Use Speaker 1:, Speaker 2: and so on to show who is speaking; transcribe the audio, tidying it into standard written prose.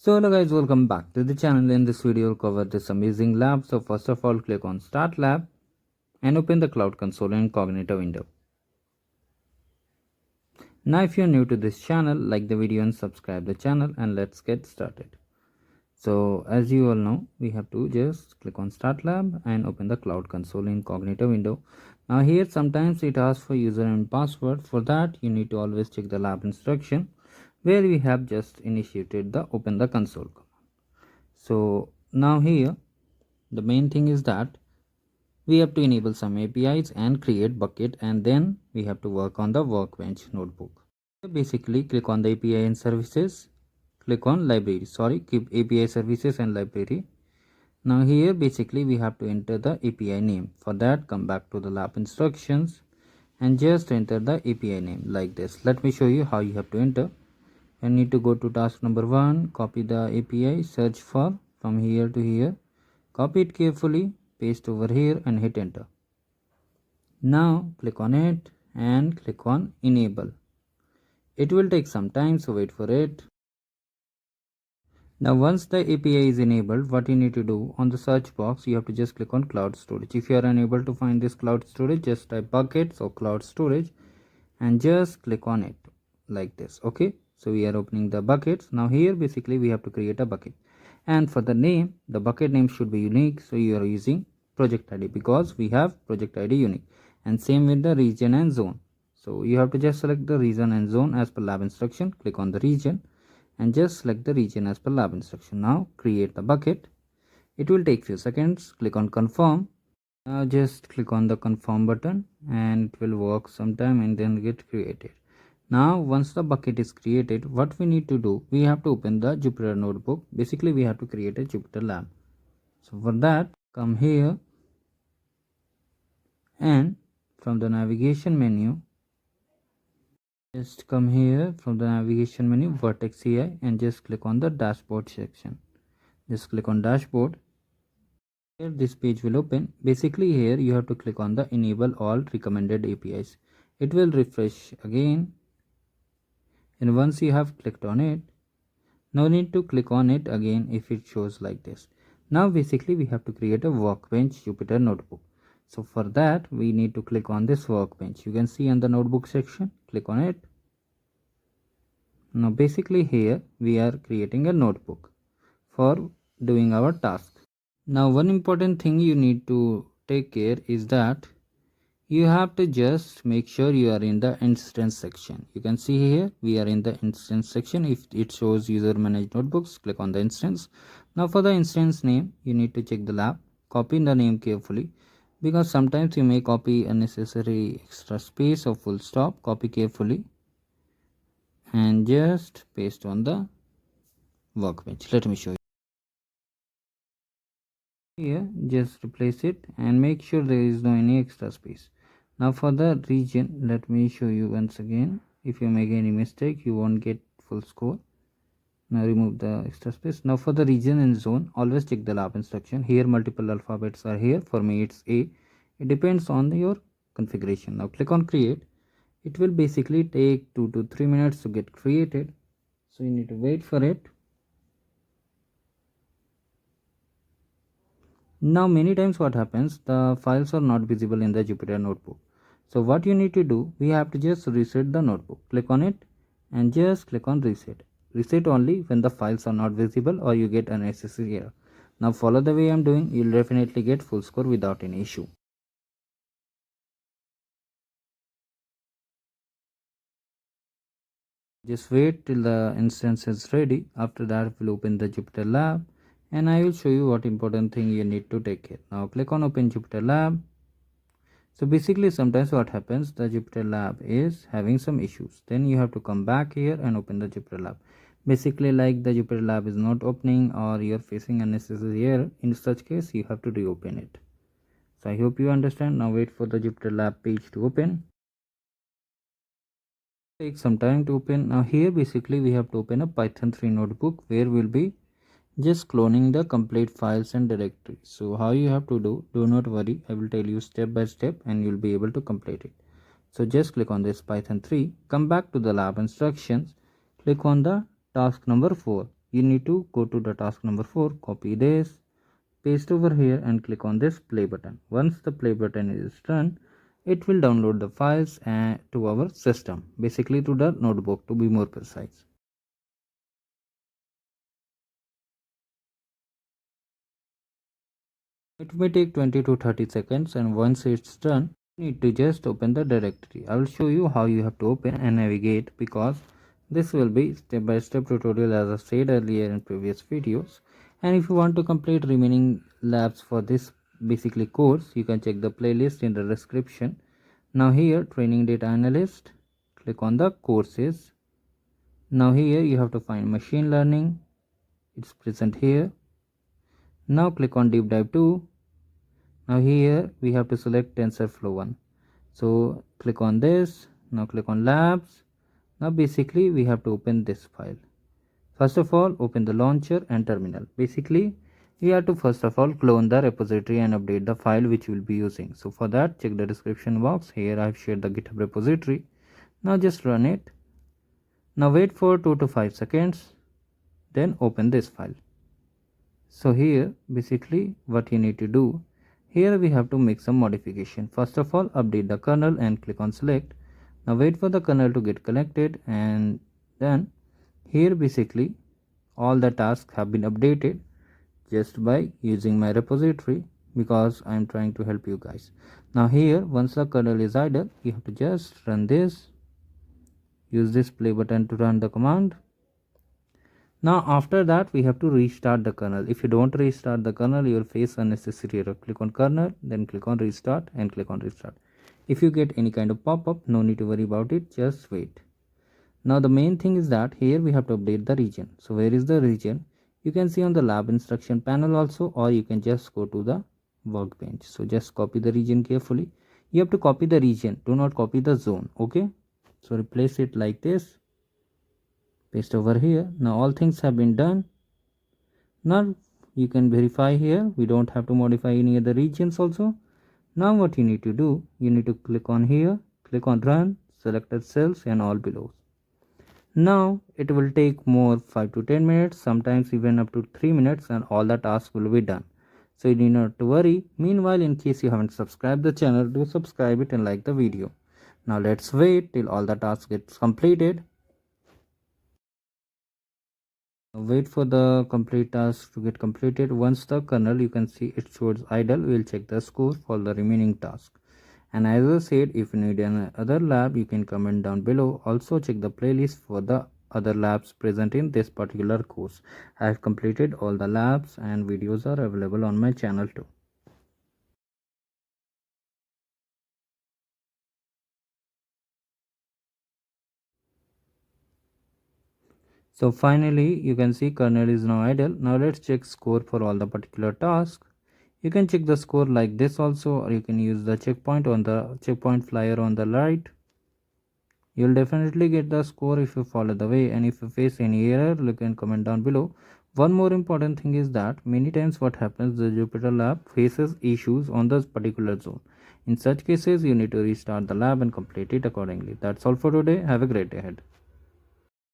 Speaker 1: So hello guys, welcome back to the channel. In this video we'll cover this amazing lab. So first of all, click on start lab and open the cloud console in incognito window. Now if you're new to this channel, like the video and subscribe the channel, and let's get started. So as you all know, we have to just click on start lab and open the cloud console in incognito window. Now here sometimes it asks for user and password. For that you need to always check the lab instruction where we have just initiated the open the console command. So now here the main thing is that we have to enable some APIs and create bucket, and then we have to work on the Workbench notebook. Basically click on the API and services, click on library, keep API services and library. Now here basically we have to enter the API name. For that, come back to the lab instructions and just enter the API name like this. Let me show you how you have to enter. You need to go to task number 1, copy the API, search for from here to here, copy it carefully, paste over here and hit enter. Now click on it and click on enable. It will take some time, so wait for it. Now once the API is enabled, what you need to do, on the search box you have to just click on cloud storage. If you are unable to find this cloud storage, just type buckets or cloud storage and just click on it like this. Okay, so we are opening the buckets. Now here basically we have to create a bucket, and for the name, the bucket name should be unique, so you are using project ID because we have project ID unique, and same with the region and zone. So you have to just select the region and zone as per lab instruction. Click on the region and just select the region as per lab instruction. Now create the bucket. It will take few seconds. Click on confirm. Now just click on the confirm button and it will work sometime and then get created. Now once the bucket is created, what we need to do, we have to open the Jupyter notebook. Basically we have to create a Jupyter lab. So for that, come here and from the navigation menu, just come here from the navigation menu, Vertex AI, and just click on the dashboard section. Just click on dashboard. Here this page will open. Basically here you have to click on the enable all recommended APIs. It will refresh again, and once you have clicked on it, no need to click on it again if it shows like this. Now basically we have to create a Workbench Jupyter notebook. So for that we need to click on this Workbench. You can see on the notebook section, click on it. Now basically here we are creating a notebook for doing our task. Now one important thing you need to take care is that you have to just make sure you are in the instance section. You can see here we are in the instance section. If it shows user managed notebooks, click on the instance. Now for the instance name, you need to check the lab, copy the name carefully, because sometimes you may copy unnecessary extra space or full stop. Copy carefully and just paste on the Workbench. Let me show you. Here just replace it and make sure there is no any extra space. Now for the region, let me show you once again. If you make any mistake, you won't get full score. Now remove the extra space. Now for the region and zone, always check the lab instruction. Here multiple alphabets are here. For me it's A. It depends on your configuration. Now click on create. It will basically take 2 to 3 minutes to get created, so you need to wait for it. Now many times what happens, the files are not visible in the Jupyter notebook. So what you need to do, we have to just reset the notebook. Click on it and just click on reset. Reset only when the files are not visible or you get unnecessary error. Now follow the way I am doing, you will definitely get full score without any issue. Just wait till the instance is ready. After that we'll open the Jupyter lab and I will show you what important thing you need to take care. Now click on open Jupyter lab. So basically sometimes what happens, the Jupyter lab is having some issues. Then you have to come back here and open the Jupyter lab. Basically like the Jupyter lab is not opening or you're facing unnecessary error. In such case you have to reopen it. So I hope you understand. Now wait for the Jupyter lab page to open. Take some time to open. Now here basically we have to open a Python 3 notebook where we'll be just cloning the complete files and directories. So how you have to do not worry, I will tell you step by step and you'll be able to complete it. So just click on this Python 3, come back to the lab instructions, click on the task number 4. you need to go to the task number 4, copy this, paste over here and click on this play button. Once the play button is done, it will download the files to our system, basically to the notebook to be more precise. It may take 20 to 30 seconds, and once it's done, you need to just open the directory. I will show you how you have to open and navigate, because this will be step-by-step tutorial as I said earlier in previous videos. And if you want to complete remaining labs for this basically course, you can check the playlist in the description. Now here, training data analyst, click on the courses. Now here you have to find machine learning, it's present here. Now click on deep dive 2. Now here we have to select TensorFlow 1. So click on this. Now click on labs. Now basically we have to open this file. First of all, open the launcher and terminal. Basically we have to first of all clone the repository and update the file which we'll be using. So for that, check the description box. Here I have shared the GitHub repository. Now just run it. Now wait for 2 to 5 seconds. Then open this file. So here basically what you need to do, here we have to make some modification. First of all, update the kernel and click on select. Now wait for the kernel to get connected, and then here basically all the tasks have been updated just by using my repository, because I am trying to help you guys. Now here, once the kernel is idle, you have to just run this. Use this play button to run the command. Now after that we have to restart the kernel. If you don't restart the kernel, you will face unnecessary error. Click on kernel, then click on restart and click on restart. If you get any kind of pop-up, no need to worry about it, just wait. Now the main thing is that here we have to update the region. So where is the region? You can see on the lab instruction panel also, or you can just go to the workbench. So just copy the region carefully. You have to copy the region, do not copy the zone. Okay, so replace it like this. Paste over here. Now all things have been done. Now you can verify here, we don't have to modify any other regions also. Now what you need to do, you need to click on here, click on run, selected cells and all below. Now it will take more 5 to 10 minutes, sometimes even up to 3 minutes, and all the tasks will be done. So you need not to worry. Meanwhile, in case you haven't subscribed the channel, do subscribe it and like the video. Now let's wait till all the tasks gets completed. Wait for the complete task to get completed. Once the kernel, you can see it shows idle, we will check the score for the remaining task. And as I said, if you need another lab, you can comment down below. Also check the playlist for the other labs present in this particular course. I have completed all the labs and videos are available on my channel too. So finally you can see kernel is now idle. Now let's check score for all the particular tasks. You can check the score like this also, or you can use the checkpoint on the checkpoint flyer on the right. You'll definitely get the score if you follow the way, and if you face any error, you can comment down below. One more important thing is that many times what happens, the Jupyter lab faces issues on this particular zone. In such cases, you need to restart the lab and complete it accordingly. That's all for today. Have a great day ahead.